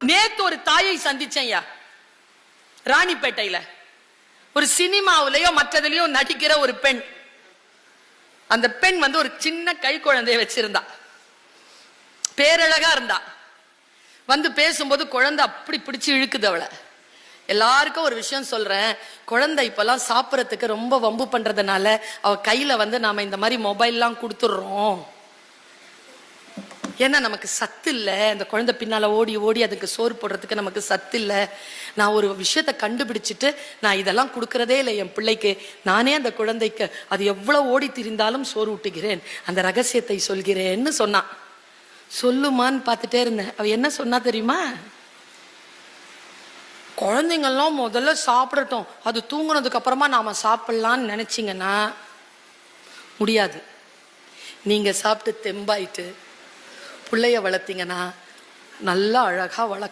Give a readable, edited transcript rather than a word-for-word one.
நேத்து ஒரு தாயை சந்திச்சேன் ராணிப்பேட்டையில. ஒரு சினிமாவிலயோ மற்றதுலயோ நடிக்கிற ஒரு பெண். அந்த பெண் ஒரு சின்ன கை குழந்தைய வச்சிருந்தா, பேரழகா இருந்தா. பேசும்போது குழந்தை அப்படி பிடிச்சு இழுக்குது அவளை. எல்லாருக்கும் ஒரு விஷயம் சொல்றேன், குழந்தை இப்பெல்லாம் சாப்பிடறதுக்கு ரொம்ப வம்பு பண்றதுனால அவ கையில நாம இந்த மாதிரி மொபைல்லாம் கொடுத்துடுறோம். ஏன்னா நமக்கு சத்து இல்லை. அந்த குழந்தை பின்னால ஓடி ஓடி அதுக்கு சோறு போடுறதுக்கு நமக்கு சத்து இல்லை. நான் ஒரு விஷயத்த கண்டுபிடிச்சிட்டு நான் இதெல்லாம் கொடுக்கறதே இல்லை என் பிள்ளைக்கு. நானே அந்த குழந்தைக்கு அது எவ்வளவு ஓடி திரிந்தாலும் சோறு ஊட்டுகிறேன், அந்த ரகசியத்தை சொல்கிறேன்னு சொன்னான். சொல்லுமான்னு பார்த்துட்டே இருந்தேன். அவ என்ன சொன்னா தெரியுமா? குழந்தைங்கள்லாம் முதல்ல சாப்பிடட்டும், அது தூங்குனதுக்கு அப்புறமா நாம சாப்பிடலான்னு நினைச்சிங்கன்னா முடியாது. நீங்க சாப்பிட்டு தெம்பாயிட்டு பிள்ளைய வளர்த்தீங்கன்னா நல்லா அழகா வளர்க்க